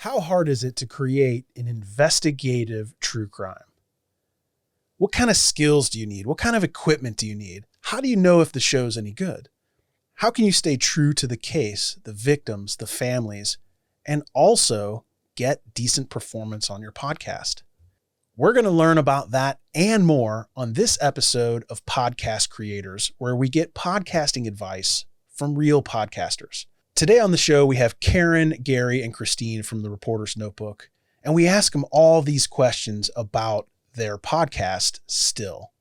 How hard is it to create an investigative true crime? What kind of skills do you need? What kind of equipment do you need? How do you know if the show's any good? How can you stay true to the case, the victims, the families, and also get decent performance on your podcast? We're going to learn about that and more on this episode of Podcast Creators, where we get podcasting advice from real podcasters. Today on the show, we have Karin, Gary, and Kristine from the Reporter's Notebook, and we ask them all these questions about their podcast, Still.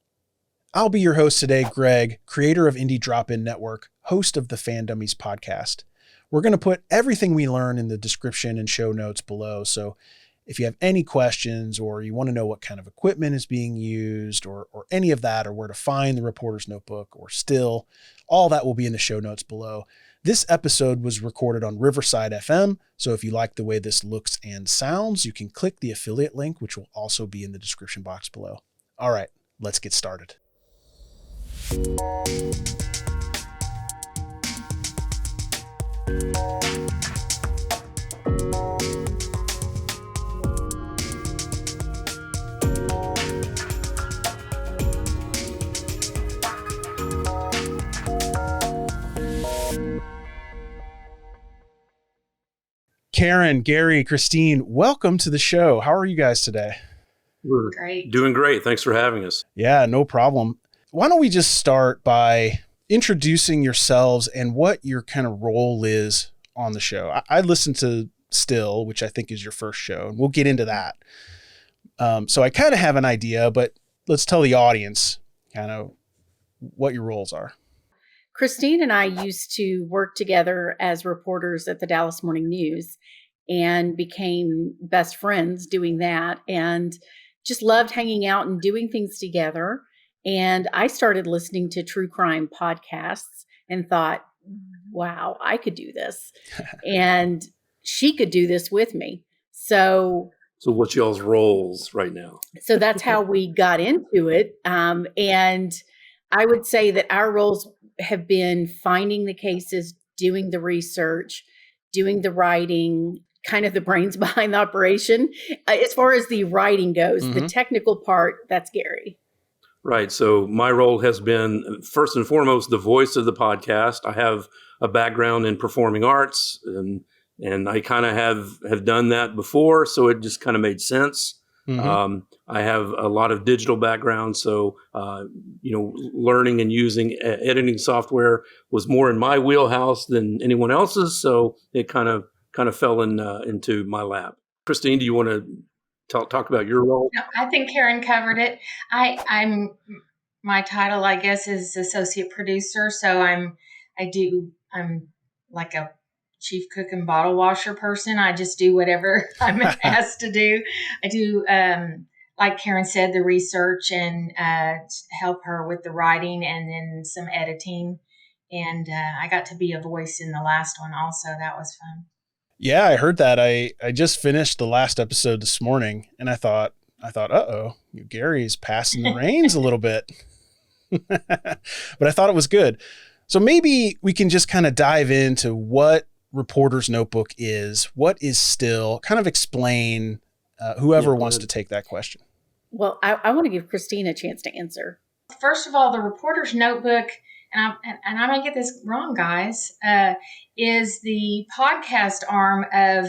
I'll be your host today, Greg, creator of Indie Drop-In Network, host of the Fan Dummies podcast. We're going to put everything we learn in the description and show notes below, so if you have any questions or you want to know what kind of equipment is being used or any of that, or where to find the Reporter's Notebook or Still, all that will be in the show notes below. This episode was recorded on Riverside FM, so if you like the way this looks and sounds, you can click the affiliate link, which will also be in the description box below. All right, let's get started. Karin, Gary, Kristine, welcome to the show. How are you guys today? We're doing great. Thanks for having us. Yeah, no problem. Why don't we just start by introducing yourselves and what your kind of role is on the show? I listened to Still, which I think is your first show, and we'll get into that. So I kind of have an idea, but let's tell the audience kind of what your roles are. Kristine and I used to work together as reporters at the Dallas Morning News and became best friends doing that and just loved hanging out and doing things together. And I started listening to true crime podcasts and thought, wow, I could do this. And she could do this with me. So what's y'all's roles right now? So that's how we got into it. And I would say that our roles have been finding the cases, doing the research, doing the writing, kind of the brains behind the operation. As far as the writing goes, the technical part, that's Gary. Right. So my role has been, first and foremost, the voice of the podcast. I have a background in performing arts, and I kind of have done that before, so it just kind of made sense. I have a lot of digital background, so learning and using editing software was more in my wheelhouse than anyone else's. So it kind of fell into my lap. Kristine, do you want to talk about your role? No, I think Karin covered it. I'm my title, I guess, is associate producer. So I'm like a chief cook and bottle washer person. I just do whatever I'm asked to do. I do, like Karin said, the research and help her with the writing and then some editing. And I got to be a voice in the last one also. That was fun. Yeah, I heard that. I just finished the last episode this morning, and I thought, uh-oh, Gary's passing the reins a little bit. But I thought it was good. So maybe we can just kind of dive into what Reporter's Notebook is, what is Still, kind of explain whoever wants to take that question. Well, I want to give Kristine a chance to answer. First of all, the Reporter's Notebook, and I might get this wrong, guys, is the podcast arm of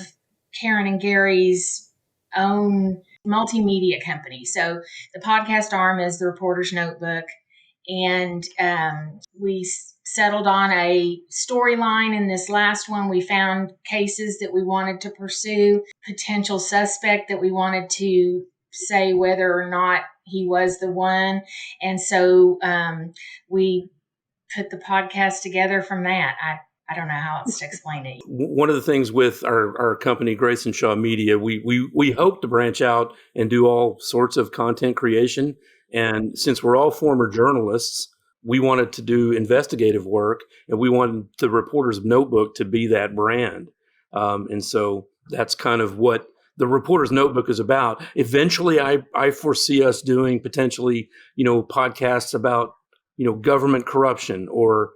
Karin and Gary's own multimedia company. So the podcast arm is the Reporter's Notebook, and we settled on a storyline. In this last one, we found cases that we wanted to pursue, potential suspect that we wanted to say whether or not he was the one. And so we put the podcast together from that. I don't know how else to explain it. One of the things with our company, Grace and Shaw Media, we hope to branch out and do all sorts of content creation. And since we're all former journalists, we wanted to do investigative work, and we wanted the Reporter's Notebook to be that brand. And so that's kind of what the Reporter's Notebook is about. Eventually, I foresee us doing potentially, podcasts about, government corruption or,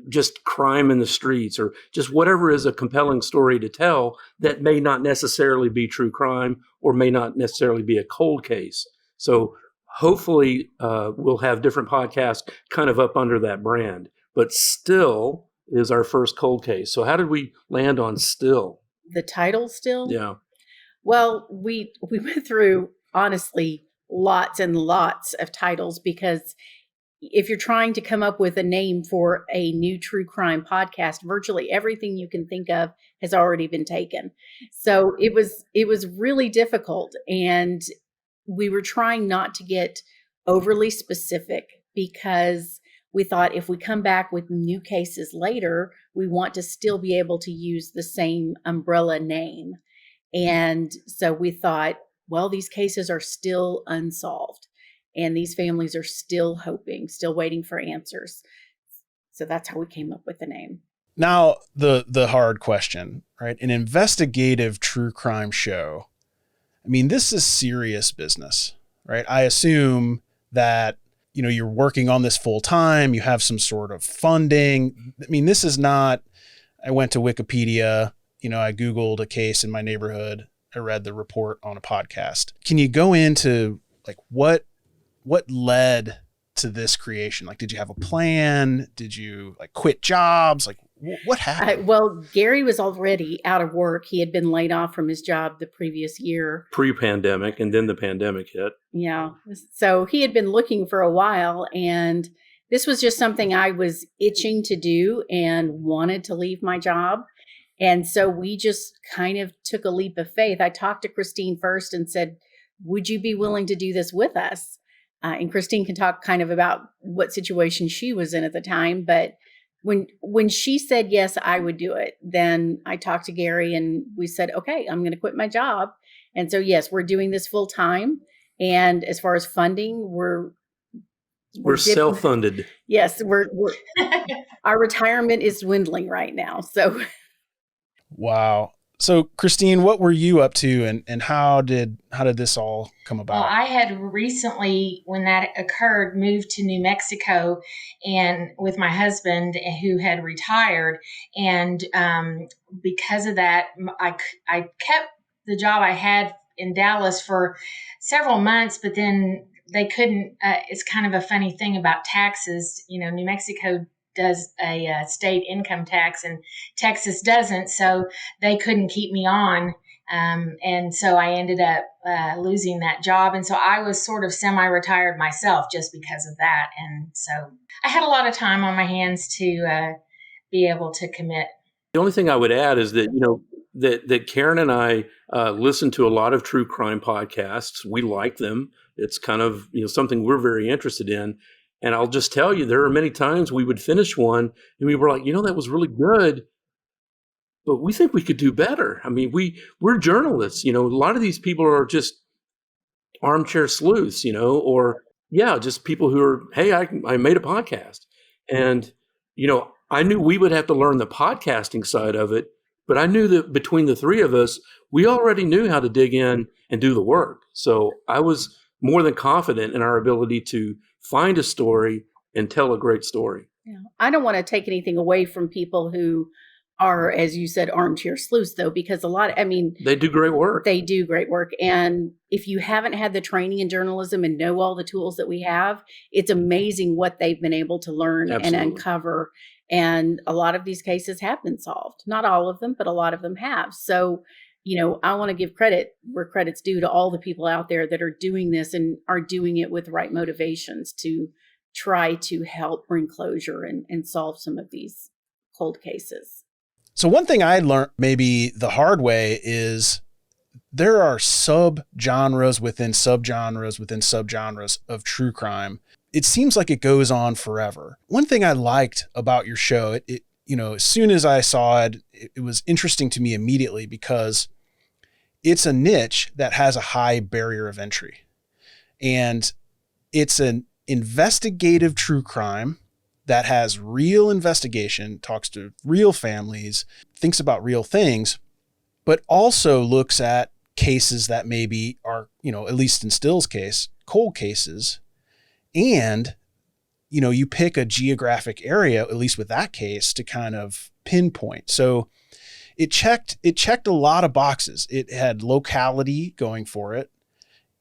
just crime in the streets or just whatever is a compelling story to tell that may not necessarily be true crime or may not necessarily be a cold case. So hopefully we'll have different podcasts kind of up under that brand, but Still is our first cold case. So how did we land on Still? The title Still? Yeah. Well, we went through, honestly, lots and lots of titles, because if you're trying to come up with a name for a new true crime podcast, virtually everything you can think of has already been taken. So it was really difficult, and we were trying not to get overly specific, because we thought if we come back with new cases later, we want to still be able to use the same umbrella name. And so we thought, well, these cases are still unsolved, and these families are still hoping, still waiting for answers. So that's how we came up with the name. Now, the hard question, right? An investigative true crime show. I mean, this is serious business, right? I assume that, you're working on this full time. You have some sort of funding. I mean, this is not, I went to Wikipedia, I Googled a case in my neighborhood. I read the report on a podcast. Can you go into like what led to this creation? Like, did you have a plan? Did you quit jobs? Like, what happened? Well, Gary was already out of work. He had been laid off from his job the previous year. Pre-pandemic, and then the pandemic hit. Yeah. So he had been looking for a while, and this was just something I was itching to do and wanted to leave my job. And so we just kind of took a leap of faith. I talked to Kristine first and said, would you be willing to do this with us? And Kristine can talk kind of about what situation she was in at the time. But when she said, yes, I would do it, then I talked to Gary and we said, okay, I'm going to quit my job. And so, yes, we're doing this full time. And as far as funding, we're self-funded. Yes, we're our retirement is dwindling right now. So. Wow. So Kristine, what were you up to, and how did this all come about? Well, I had recently, when that occurred, moved to New Mexico, and with my husband who had retired, and because of that, I kept the job I had in Dallas for several months, but then they couldn't. It's kind of a funny thing about taxes. New Mexico does a state income tax and Texas doesn't, so they couldn't keep me on. And so I ended up losing that job. And so I was sort of semi-retired myself just because of that. And so I had a lot of time on my hands to be able to commit. The only thing I would add is that, that Karin and I listen to a lot of true crime podcasts. We like them. It's kind of, something we're very interested in. And I'll just tell you, there are many times we would finish one and we were like, that was really good, but we think we could do better. I mean, we're journalists, a lot of these people are just armchair sleuths, or just people who are, hey, I made a podcast. And, I knew we would have to learn the podcasting side of it, but I knew that between the three of us, we already knew how to dig in and do the work. So I was more than confident in our ability to find a story and tell a great story. Yeah. I don't want to take anything away from people who are, as you said, armchair sleuths, though, because they do great work. They do great work. And if you haven't had the training in journalism and know all the tools that we have, it's amazing what they've been able to learn and uncover. And a lot of these cases have been solved. Not all of them, but a lot of them have. So, I want to give credit where credit's due to all the people out there that are doing this and are doing it with the right motivations to try to help bring closure and solve some of these cold cases. So one thing I learned maybe the hard way is there are subgenres within subgenres within subgenres of true crime. It seems like it goes on forever. One thing I liked about your show, as soon as I saw it, it was interesting to me immediately because it's a niche that has a high barrier of entry. And it's an investigative true crime that has real investigation, talks to real families, thinks about real things, but also looks at cases that maybe are, at least in Still's case, cold cases. And you pick a geographic area, at least with that case, to kind of pinpoint. So it checked a lot of boxes. It had locality going for it.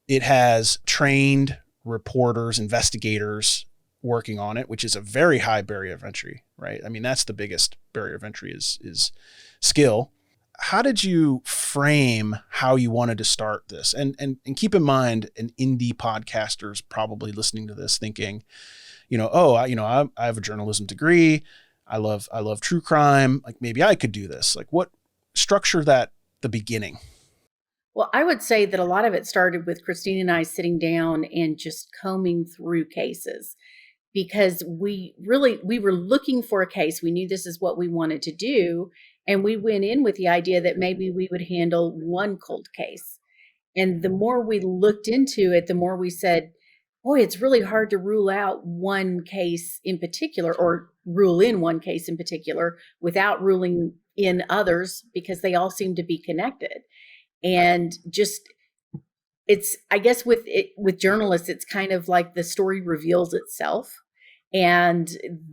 It has trained reporters, investigators working on it, which is a very high barrier of entry, right? I mean, that's the biggest barrier of entry is skill. How did you frame how you wanted to start this? And keep in mind, an indie podcaster is probably listening to this thinking, I have a journalism degree. I love true crime. Like, maybe I could do this. Like, what structure that the beginning? Well, I would say that a lot of it started with Kristine and I sitting down and just combing through cases, because we were looking for a case. We knew this is what we wanted to do. And we went in with the idea that maybe we would handle one cold case. And the more we looked into it, the more we said, boy, it's really hard to rule out one case in particular, or rule in one case in particular without ruling in others, because they all seem to be connected. And just, I guess with journalists, it's kind of like the story reveals itself. And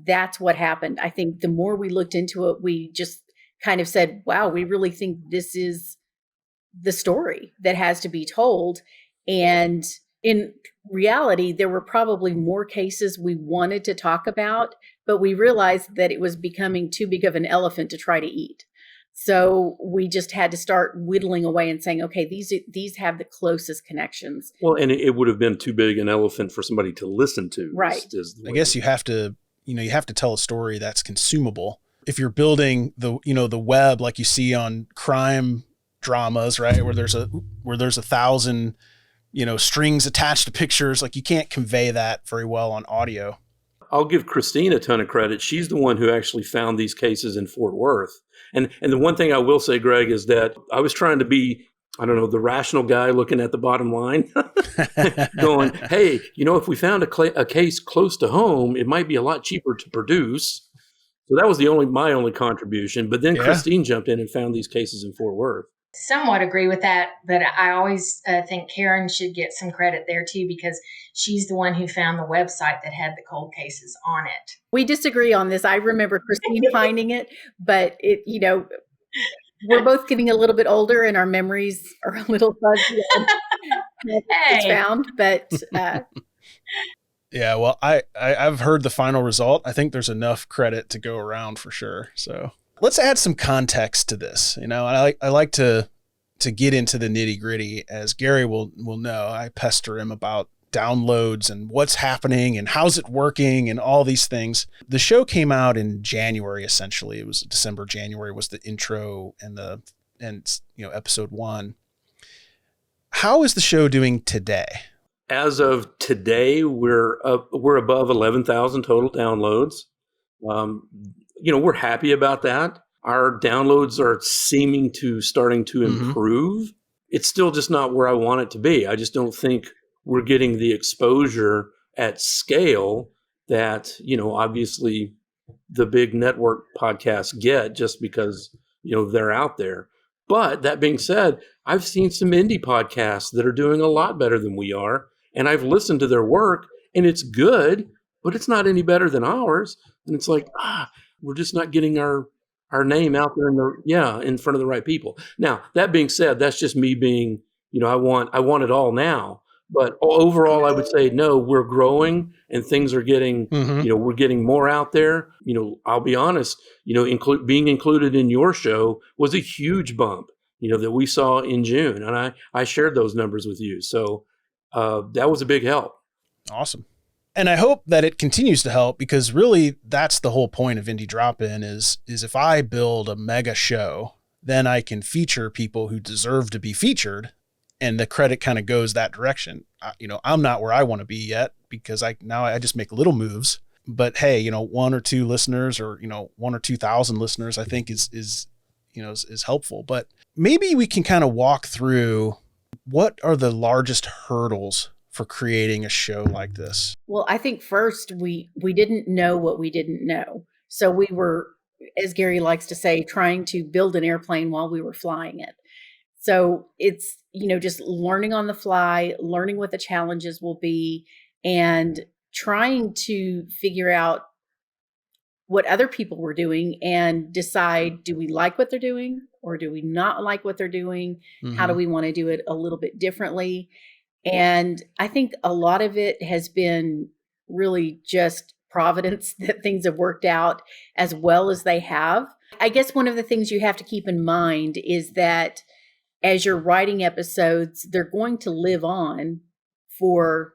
that's what happened. I think the more we looked into it, we just kind of said, wow, we really think this is the story that has to be told. And in reality, there were probably more cases we wanted to talk about, but we realized that it was becoming too big of an elephant to try to eat. So we just had to start whittling away and saying, okay, these have the closest connections. Well, and it would have been too big an elephant for somebody to listen to. Right. I guess you have to tell a story that's consumable. If you're building the web like you see on crime dramas, right, where there's 1,000, strings attached to pictures, like, you can't convey that very well on audio. I'll give Kristine a ton of credit. She's the one who actually found these cases in Fort Worth. And the one thing I will say, Greg, is that I was trying to be, I don't know, the rational guy looking at the bottom line, going, hey, if we found a case close to home, it might be a lot cheaper to produce. So that was my only contribution. But then Kristine jumped in and found these cases in Fort Worth. Somewhat agree with that, but I always think Karin should get some credit there too, because she's the one who found the website that had the cold cases on it. We disagree on this. I remember Kristine finding it, but we're both getting a little bit older and our memories are a little fuzzy. It's found, but yeah, well, I've heard the final result. I think there's enough credit to go around for sure. So let's add some context to this. I like to get into the nitty gritty, as Gary will know. I pester him about downloads and what's happening and how's it working and all these things. The show came out in January, essentially. It was December, January was the intro and episode 1. How is the show doing today? As of today, we're above 11,000 total downloads. We're happy about that. Our downloads are starting to improve. It's still just not where I want it to be. I just don't think we're getting the exposure at scale that, obviously the big network podcasts get, just because, they're out there. But that being said, I've seen some indie podcasts that are doing a lot better than we are. And I've listened to their work and it's good, but it's not any better than ours. And it's like, we're just not getting our name out there in front of the right people. Now, that being said, that's just me being, I want it all now. But overall, I would say, no, we're growing and things are getting, we're getting more out there. I'll be honest, being included in your show was a huge bump, that we saw in June. And I shared those numbers with you. So that was a big help. Awesome. And I hope that it continues to help, because really that's the whole point of Indie Drop-In is if I build a mega show, then I can feature people who deserve to be featured. And the credit kind of goes that direction. I'm not where I want to be yet, because I just make little moves, but hey, 1 or 2 listeners, or, 1 or 2,000 listeners, I think is helpful. But maybe we can kind of walk through what are the largest hurdles for creating a show like this. Well, I think first we didn't know what we didn't know. So we were, as Gary likes to say, trying to build an airplane while we were flying it. So it's, just learning on the fly, learning what the challenges will be, and trying to figure out what other people were doing and decide, do we like what they're doing or do we not like what they're doing? How do we want to do it a little bit differently? And I think a lot of it has been really just providence that things have worked out as well as they have. I guess one of the things you have to keep in mind is that as you're writing episodes, they're going to live on for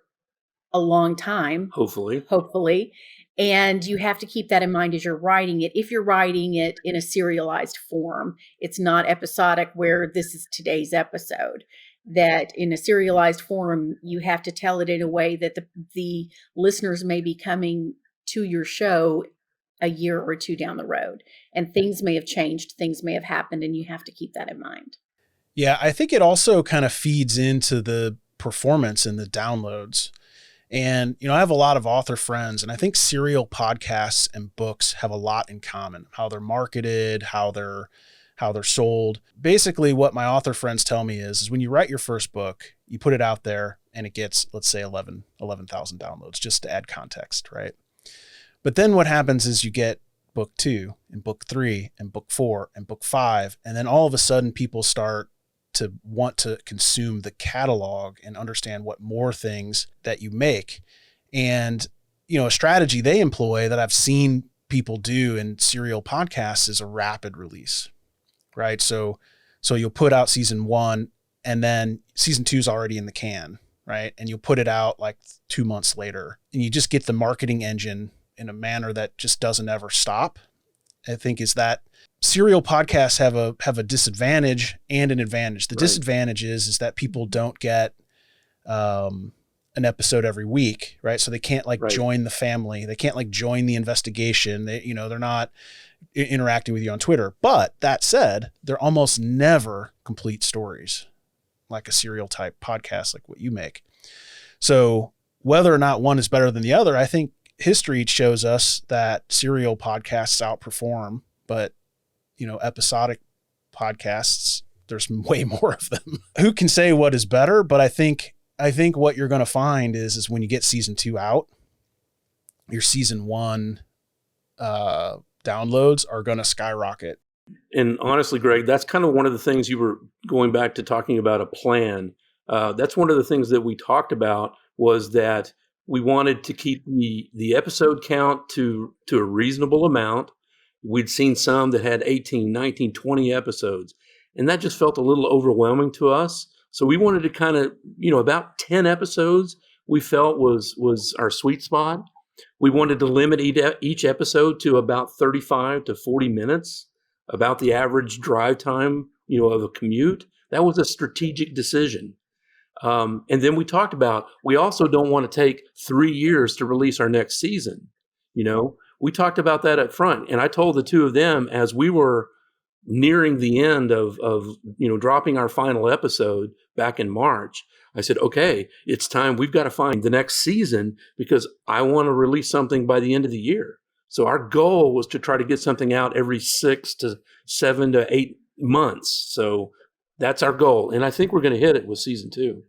a long time. Hopefully. And you have to keep that in mind as you're writing it. If you're writing it in a serialized form, it's not episodic where this is today's episode. That in a serialized form, you have to tell it in a way that the listeners may be coming to your show a year or two down the road. And things may have changed, things may have happened, and you have to keep that in mind. Yeah, I think it also kind of feeds into the performance and the downloads. And, I have a lot of author friends, and I think serial podcasts and books have a lot in common, how they're marketed, how they're sold. Basically, what my author friends tell me is when you write your first book, you put it out there and it gets, let's say 11,000 downloads, just to add context, right? But then what happens is you get book 2 and book 3 and book 4 and book 5. And then all of a sudden people start to want to consume the catalog and understand what more things that you make. And, a strategy they employ that I've seen people do in serial podcasts is a rapid release, right? So you'll put out season 1 and then season 2 is already in the can, right? And you'll put it out like 2 months later, and you just get the marketing engine in a manner that just doesn't ever stop. I think is that serial podcasts have a disadvantage and an advantage. The disadvantage is that people don't get an episode every week, right? So they can't join the family. They can't join the investigation. They're not interacting with you on Twitter. But that said, they're almost never complete stories like a serial type podcast like what you make. So whether or not one is better than the other, I think history shows us that serial podcasts outperform, but episodic podcasts, there's way more of them. Who can say what is better? But I think what you're going to find is when you get season 2 out, your season 1 downloads are going to skyrocket. And honestly, Greg, that's kind of one of the things you were going back to talking about a plan. That's one of the things that we talked about was that we wanted to keep the episode count to a reasonable amount. We'd seen some that had 18, 19, 20 episodes, and that just felt a little overwhelming to us. So we wanted to kind of, about 10 episodes we felt was our sweet spot. We wanted to limit each episode to about 35 to 40 minutes, about the average drive time, of a commute. That was a strategic decision. And then we talked about, we also don't want to take 3 years to release our next season. We talked about that up front. And I told the two of them as we were nearing the end of dropping our final episode back in March, I said, okay, it's time. We've got to find the next season because I want to release something by the end of the year. So our goal was to try to get something out every 6 to 7 to 8 months. So that's our goal. And I think we're going to hit it with season 2.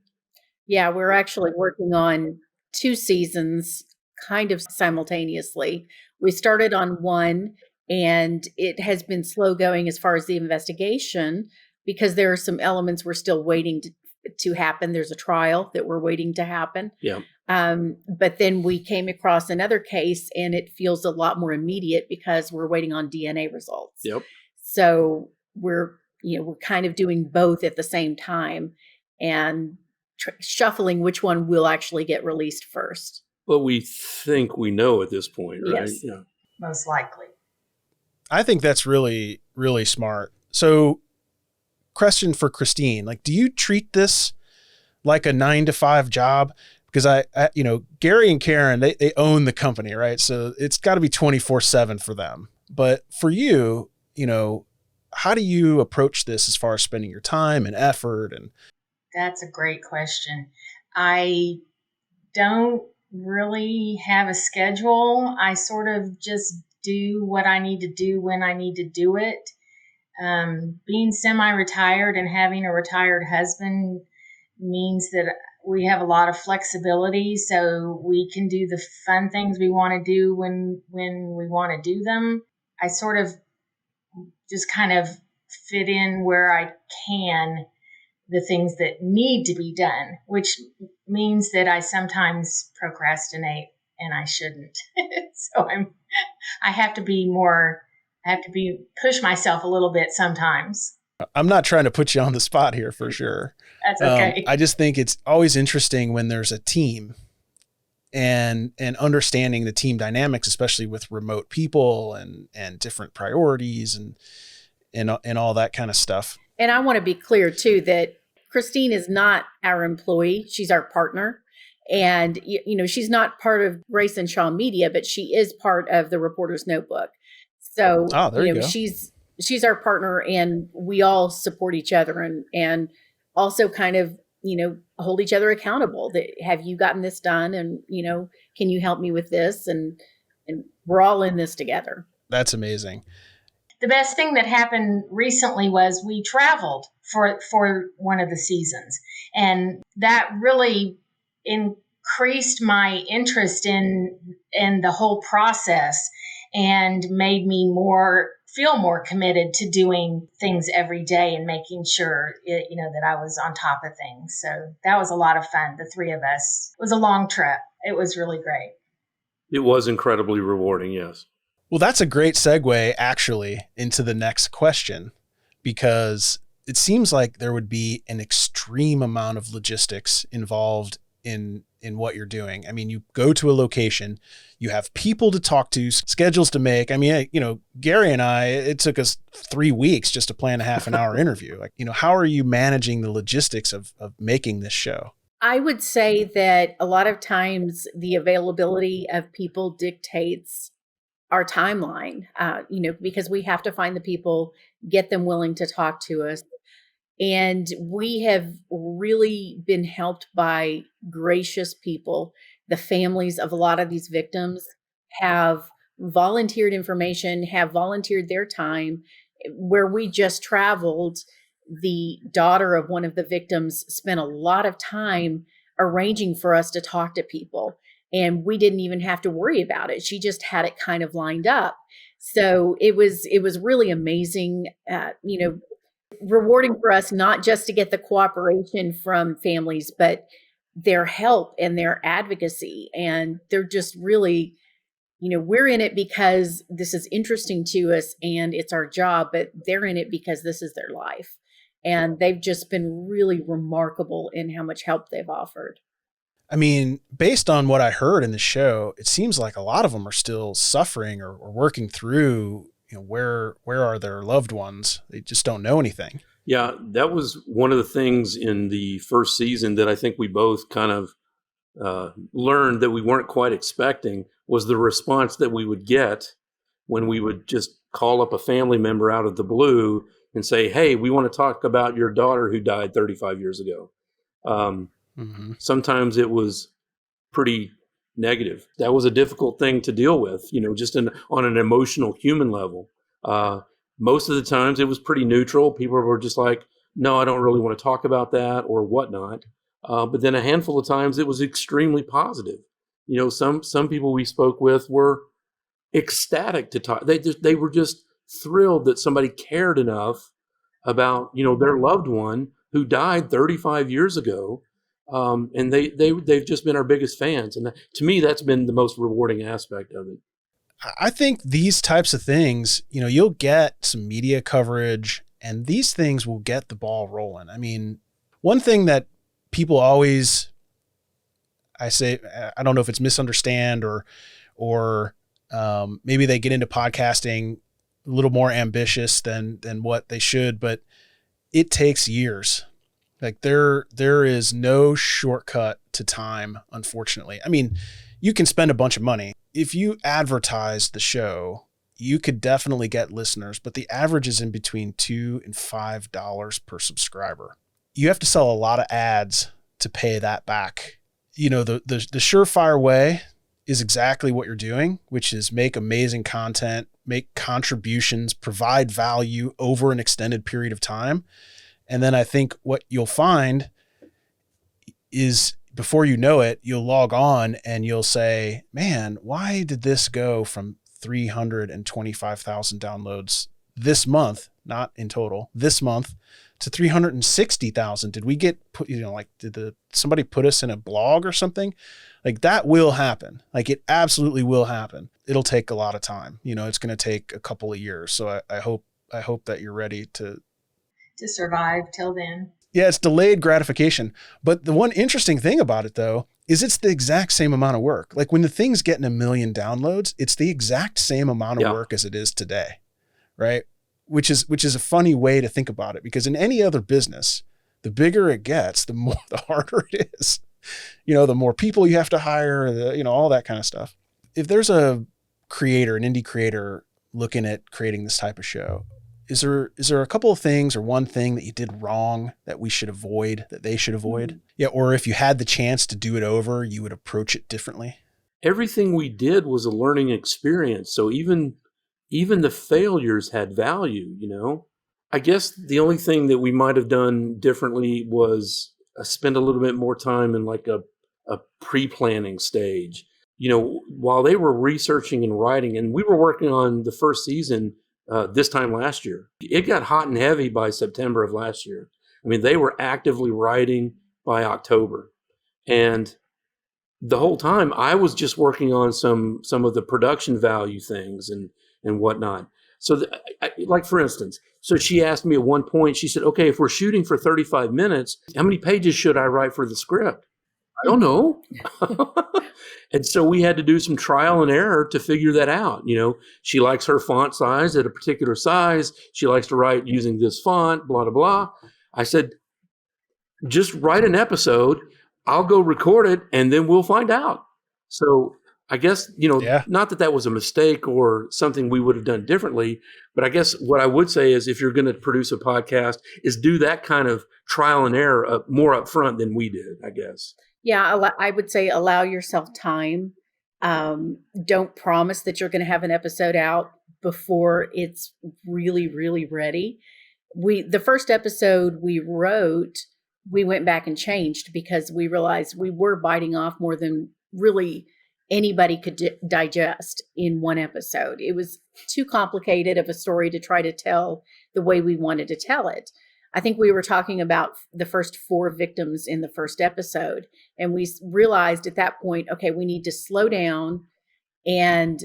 Yeah, we're actually working on 2 seasons kind of simultaneously. We started on 1 and it has been slow going as far as the investigation because there are some elements we're still waiting to happen. There's a trial that we're waiting to happen. Yeah. But then we came across another case and it feels a lot more immediate because we're waiting on DNA results. Yep. So we're kind of doing both at the same time and shuffling which one will actually get released first. But we think we know at this point, right? Yes. Yeah. Most likely. I think that's really, really smart. So question for Kristine, do you treat this like a 9-to-5 job? Because I Gary and Karin, they own the company, right? So it's got to be 24/7 for them. But for you, how do you approach this as far as spending your time and effort? And that's a great question. I don't really have a schedule. I sort of just do what I need to do when I need to do it. Being semi-retired and having a retired husband means that we have a lot of flexibility, so we can do the fun things we want to do when we want to do them. I sort of just kind of fit in where I can the things that need to be done, which means that I sometimes procrastinate and I shouldn't. So I have to push myself a little bit sometimes. I'm not trying to put you on the spot here for sure. That's okay. I just think it's always interesting when there's a team and understanding the team dynamics, especially with remote people and different priorities and all that kind of stuff. And I want to be clear too, that Kristine is not our employee. She's our partner. And, she's not part of Grace and Shaw Media, but she is part of the Reporter's Notebook. So, there you go. she's our partner, and we all support each other and also kind of, hold each other accountable. That, have you gotten this done? And, can you help me with this? And we're all in this together. That's amazing. The best thing that happened recently was we traveled for one of the seasons, and that really increased my interest in the whole process and made me feel more committed to doing things every day and making sure that I was on top of things. So that was a lot of fun. The three of us. It was a long trip. It was really great. It was incredibly rewarding. Yes. Well, that's a great segue actually into the next question, because it seems like there would be an extreme amount of logistics involved in what you're doing. I mean, you go to a location, you have people to talk to, schedules to make. I mean, Gary and I, it took us 3 weeks just to plan a half an hour interview. Like, how are you managing the logistics of making this show? I would say that a lot of times the availability of people dictates our timeline, because we have to find the people, get them willing to talk to us. And we have really been helped by gracious people. The families of a lot of these victims have volunteered information, have volunteered their time. Where we just traveled, the daughter of one of the victims spent a lot of time arranging for us to talk to people. And we didn't even have to worry about it. She just had it kind of lined up. So it was really amazing, rewarding for us, not just to get the cooperation from families, but their help and their advocacy. And they're just really, we're in it because this is interesting to us and it's our job, but they're in it because this is their life. And they've just been really remarkable in how much help they've offered. I mean, based on what I heard in the show, it seems like a lot of them are still suffering or working through, where are their loved ones? They just don't know anything. Yeah, that was one of the things in the first season that I think we both kind of learned that we weren't quite expecting, was the response that we would get when we would just call up a family member out of the blue and say, hey, we want to talk about your daughter who died 35 years ago. Sometimes it was pretty negative. That was a difficult thing to deal with, just on an emotional human level. Most of the times it was pretty neutral. People were just like, no, I don't really want to talk about that or whatnot. But then a handful of times it was extremely positive. Some people we spoke with were ecstatic to talk. They were just thrilled that somebody cared enough about, their loved one who died 35 years ago. And they've just been our biggest fans. And to me, that's been the most rewarding aspect of it. I think these types of things, you'll get some media coverage and these things will get the ball rolling. I mean, one thing that people always, I say, I don't know if it's misunderstand or maybe they get into podcasting a little more ambitious than what they should, but it takes years. Like there is no shortcut to time, unfortunately. I mean, you can spend a bunch of money. If you advertise the show, you could definitely get listeners, but the average is in between $2 and $5 per subscriber. You have to sell a lot of ads to pay that back. The surefire way is exactly what you're doing, which is make amazing content, make contributions, provide value over an extended period of time. And then I think what you'll find is before you know it, you'll log on and you'll say, man, why did this go from 325,000 downloads this month, not in total, this month, to 360,000? Did we get put, did somebody put us in a blog or something? Like that will happen. Like it absolutely will happen. It'll take a lot of time. It's going to take a couple of years. So I hope that you're ready to survive till then. Yeah, it's delayed gratification. But the one interesting thing about it, though, is it's the exact same amount of work. Like when the thing's getting 1 million downloads, it's the exact same amount of work as it is today, right? Which is a funny way to think about it, because in any other business, the bigger it gets, the harder it is. The more people you have to hire, all that kind of stuff. If there's a creator, an indie creator looking at creating this type of show, is there a couple of things or one thing that you did wrong that we should avoid, that they should avoid? Mm-hmm. Yeah. Or if you had the chance to do it over, you would approach it differently? Everything we did was a learning experience. So even the failures had value, I guess the only thing that we might have done differently was spend a little bit more time in like a pre-planning stage, while they were researching and writing, and we were working on the first season this time last year. It got hot and heavy by September of last year. I mean, they were actively writing by October. And the whole time I was just working on some of the production value things and whatnot. So like for instance, so she asked me at one point, she said, okay, if we're shooting for 35 minutes, how many pages should I write for the script? I don't know. And so we had to do some trial and error to figure that out. She likes her font size at a particular size. She likes to write using this font, blah, blah, blah. I said, just write an episode. I'll go record it and then we'll find out. So I guess, not that was a mistake or something we would have done differently, but I guess what I would say is if you're going to produce a podcast is do that kind of trial and error more up front than we did, I guess. Yeah, I would say allow yourself time. Don't promise that you're going to have an episode out before it's really, really ready. The first episode we wrote, we went back and changed because we realized we were biting off more than really anybody could digest in one episode. It was too complicated of a story to try to tell the way we wanted to tell it. I think we were talking about the first 4 victims in the first episode, and we realized at that point, okay, we need to slow down and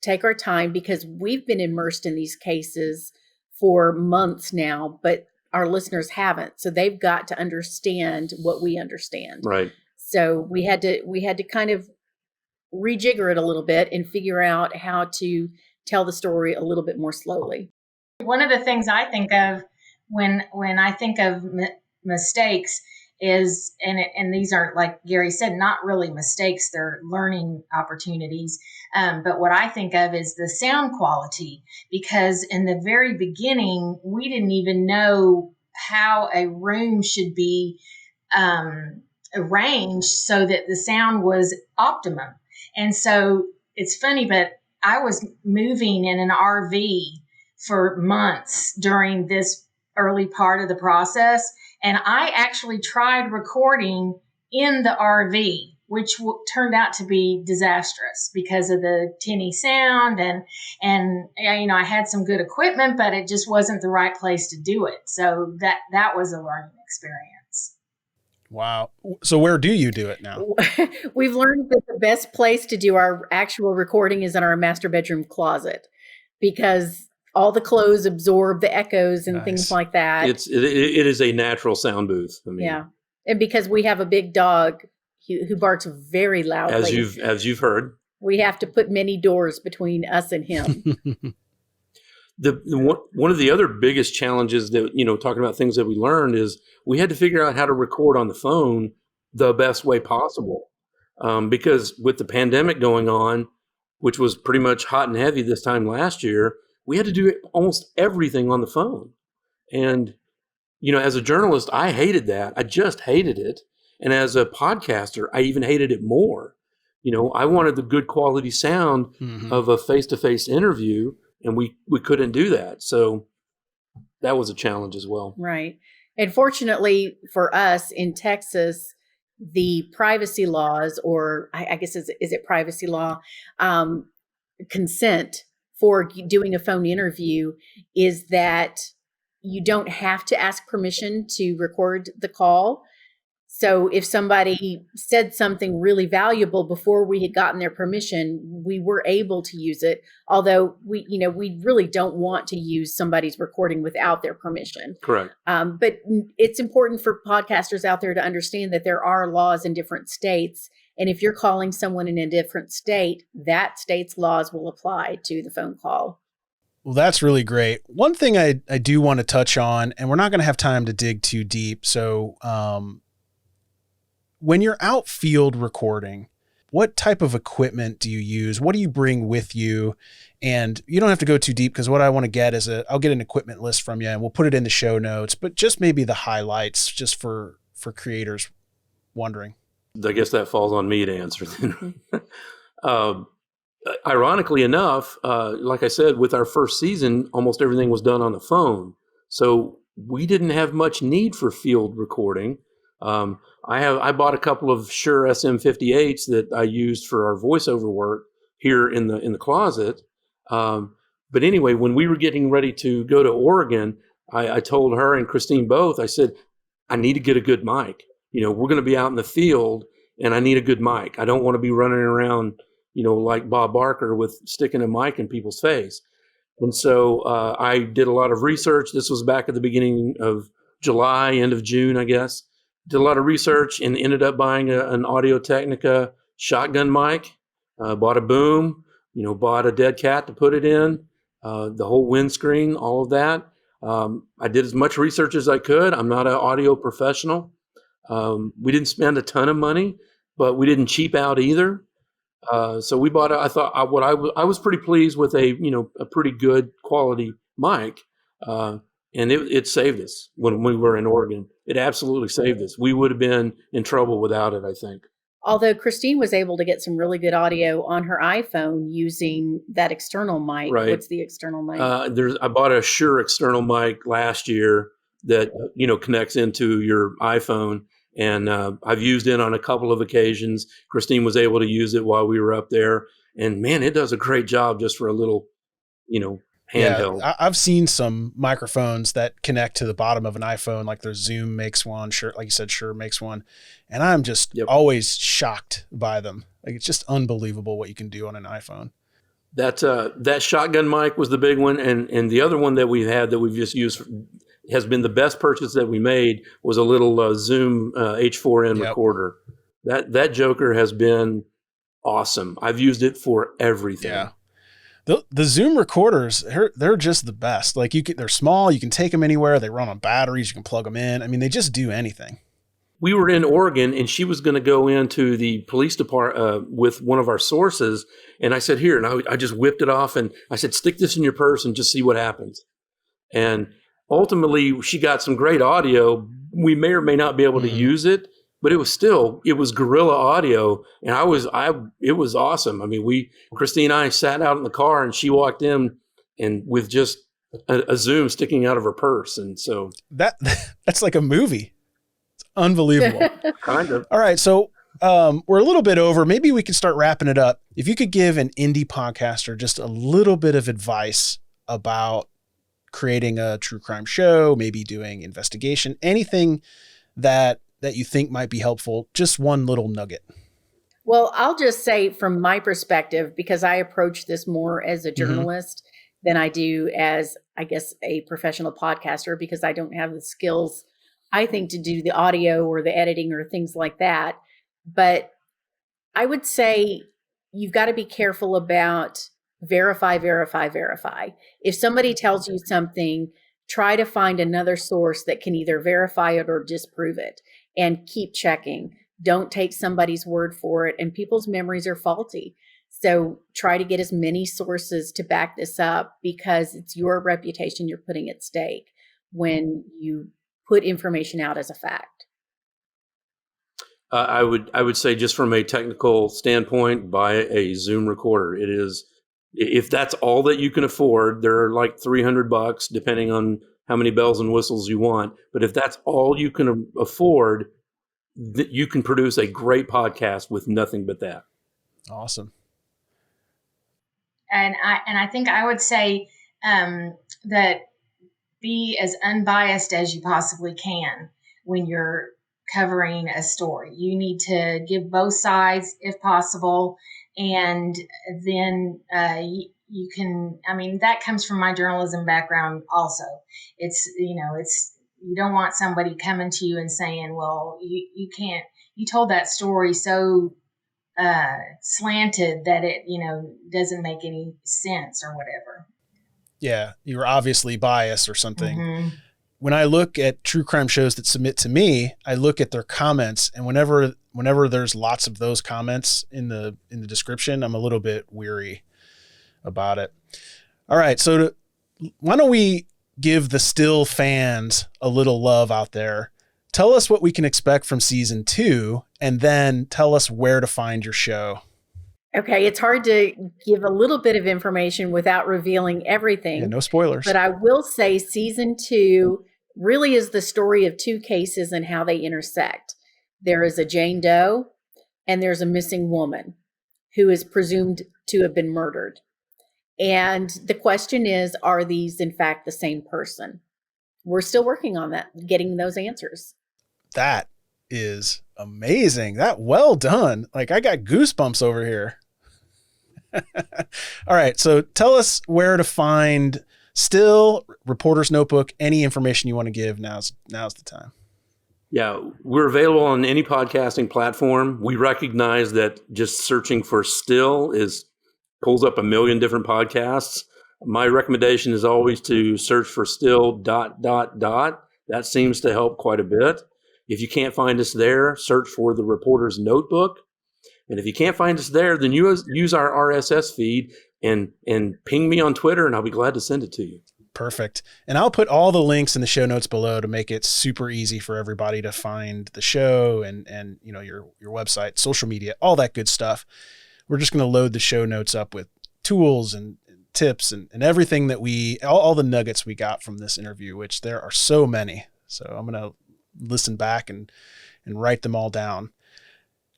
take our time because we've been immersed in these cases for months now, but our listeners haven't. So they've got to understand what we understand. Right. So we had to kind of rejigger it a little bit and figure out how to tell the story a little bit more slowly. One of the things I think of when I think of mistakes is, and these are, like Gary said, not really mistakes, they're learning opportunities. But what I think of is the sound quality, because in the very beginning, we didn't even know how a room should be arranged so that the sound was optimum. And so it's funny, but I was moving in an RV for months during this early part of the process. And I actually tried recording in the RV, which turned out to be disastrous because of the tinny sound. And I had some good equipment, but it just wasn't the right place to do it. So that was a learning experience. Wow. So where do you do it now? We've learned that the best place to do our actual recording is in our master bedroom closet, because all the clothes absorb the echoes and things like that. It is a natural sound booth. I mean, yeah. And because we have a big dog who barks very loudly. As you've heard. We have to put many doors between us and him. One of the other biggest challenges that, talking about things that we learned is we had to figure out how to record on the phone the best way possible. Because with the pandemic going on, which was pretty much hot and heavy this time last year, we had to do almost everything on the phone. And, as a journalist, I hated that. I just hated it. And as a podcaster, I even hated it more. I wanted the good quality sound of a face-to-face interview, and we couldn't do that. So that was a challenge as well. Right. And fortunately for us in Texas, the privacy laws, or I guess is it privacy law, consent for doing a phone interview is that you don't have to ask permission to record the call. So if somebody said something really valuable before we had gotten their permission, we were able to use it. Although we really don't want to use somebody's recording without their permission. Correct. But it's important for podcasters out there to understand that there are laws in different states. And if you're calling someone in a different state, that state's laws will apply to the phone call. Well, that's really great. One thing I do want to touch on, and we're not going to have time to dig too deep. So, when you're out field recording, what type of equipment do you use? What do you bring with you? And you don't have to go too deep, because what I want to get is I'll get an equipment list from you and we'll put it in the show notes, but just maybe the highlights just for creators wondering. I guess that falls on me to answer then. Ironically enough, like I said, with our first season, almost everything was done on the phone. So we didn't have much need for field recording. I bought a couple of Shure SM58s that I used for our voiceover work here in the closet. But anyway, when we were getting ready to go to Oregon, I told her and Kristine both, I said, I need to get a good mic. We're going to be out in the field and I need a good mic. I don't want to be running around, like Bob Barker with sticking a mic in people's face. And so I did a lot of research. This was back at the beginning of July, end of June, I guess. Did a lot of research and ended up buying an Audio Technica shotgun mic, bought a boom, bought a deadcat to put it in, the whole windscreen, all of that. I did as much research as I could. I'm not an audio professional. We didn't spend a ton of money, but we didn't cheap out either. So we bought I was pretty pleased with a pretty good quality mic. And it saved us when we were in Oregon. It absolutely saved us. We would have been in trouble without it, I think. Although Kristine was able to get some really good audio on her iPhone using that external mic. Right. What's the external mic? I bought a Shure external mic last year that connects into your iPhone, and I've used it on a couple of occasions. Kristine was able to use it while we were up there, and man, it does a great job just for a little, handheld. Yeah, I've seen some microphones that connect to the bottom of an iPhone, like their Zoom makes one, Shure, like you said, Shure makes one. And I'm just always shocked by them. Like, it's just unbelievable what you can do on an iPhone. That shotgun mic was the big one. And the other one that we've had that we've just used has been the best purchase that we made was a little Zoom H4n recorder. That joker has been awesome. I've used it for everything. Yeah. The Zoom recorders, they're just the best. Like, they're small, you can take them anywhere. They run on batteries, you can plug them in. I mean, they just do anything. We were in Oregon, and she was going to go into the police department with one of our sources. And I said, here, and I just whipped it off, and I said, stick this in your purse and just see what happens. And ultimately, she got some great audio. We may or may not be able to use it, but it was guerrilla audio, and it was awesome. I mean, Kristine and I sat out in the car, and she walked in and with just a Zoom sticking out of her purse. And so that's like a movie. It's unbelievable. Kind of. All right. So we're a little bit over. Maybe we can start wrapping it up. If you could give an indie podcaster just a little bit of advice about creating a true crime show, maybe doing investigation, anything that you think might be helpful, just one little nugget. Well, I'll just say from my perspective, because I approach this more as a journalist than I do as, I guess, a professional podcaster, because I don't have the skills, I think, to do the audio or the editing or things like that. But I would say you've got to be careful about verify. If somebody tells you something, try to find another source that can either verify it or disprove it, and keep checking. Don't take somebody's word for it. And people's memories are faulty. So try to get as many sources to back this up, because it's your reputation you're putting at stake when you put information out as a fact. I would say, just from a technical standpoint, buy a Zoom recorder. It is, if that's all that you can afford, they're like $300 depending on how many bells and whistles you want. But if that's all you can afford, you can produce a great podcast with nothing but that. Awesome. And I think I would say that be as unbiased as you possibly can when you're covering a story. You need to give both sides if possible. And then you can, I mean, that comes from my journalism background also. It's, you don't want somebody coming to you and saying, well, you can't, you told that story so slanted that it, doesn't make any sense or whatever. Yeah, you're obviously biased or something. Mm-hmm. When I look at true crime shows that submit to me, I look at their comments, and whenever there's lots of those comments in the description, I'm a little bit weary about it. All right, so why don't we give the Still fans a little love out there? Tell us what we can expect from season 2, and then tell us where to find your show. Okay, it's hard to give a little bit of information without revealing everything. Yeah, no spoilers. But I will say season 2 really is the story of 2 cases and how they intersect. There is a Jane Doe and there's a missing woman who is presumed to have been murdered. And the question is, are these in fact the same person? We're still working on that, getting those answers. That is amazing. Well done. Like, I got goosebumps over here. All right. So tell us where to find Still, Reporter's Notebook, any information you want to give. Now's the time. Yeah, we're available on any podcasting platform. We recognize that just searching for Still pulls up a million different podcasts. My recommendation is always to search for Still ... That seems to help quite a bit. If you can't find us there, search for the Reporter's Notebook. And if you can't find us there, then use our RSS feed and ping me on Twitter, and I'll be glad to send it to you. Perfect. And I'll put all the links in the show notes below to make it super easy for everybody to find the show and your website, social media, all that good stuff. We're just going to load the show notes up with tools and tips and everything that all the nuggets we got from this interview, which there are so many. So I'm going to listen back and write them all down.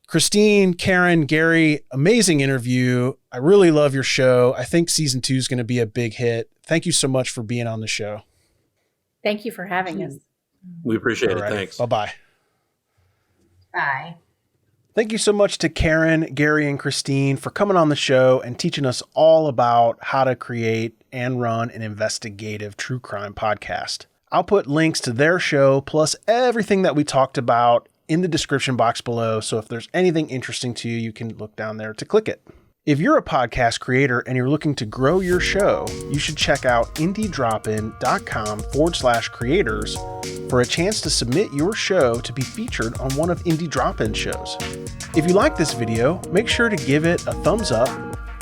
Kristine, Karin, Gary, amazing interview. I really love your show. I think season 2 is going to be a big hit. Thank you so much for being on the show. Thank you for having us. We appreciate All it. right. Thanks. Bye-bye. Bye. Thank you so much to Karin, Gary, and Kristine for coming on the show and teaching us all about how to create and run an investigative true crime podcast. I'll put links to their show plus everything that we talked about in the description box below. So if there's anything interesting to you, you can look down there to click it. If you're a podcast creator and you're looking to grow your show, you should check out indiedropin.com/creators for a chance to submit your show to be featured on one of Indie Drop-In shows. If you like this video, make sure to give it a thumbs up,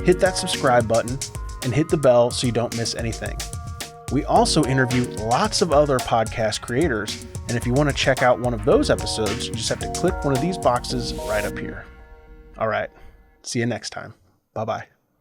hit that subscribe button, and hit the bell so you don't miss anything. We also interview lots of other podcast creators, and if you want to check out one of those episodes, you just have to click one of these boxes right up here. All right, see you next time. Bye-bye.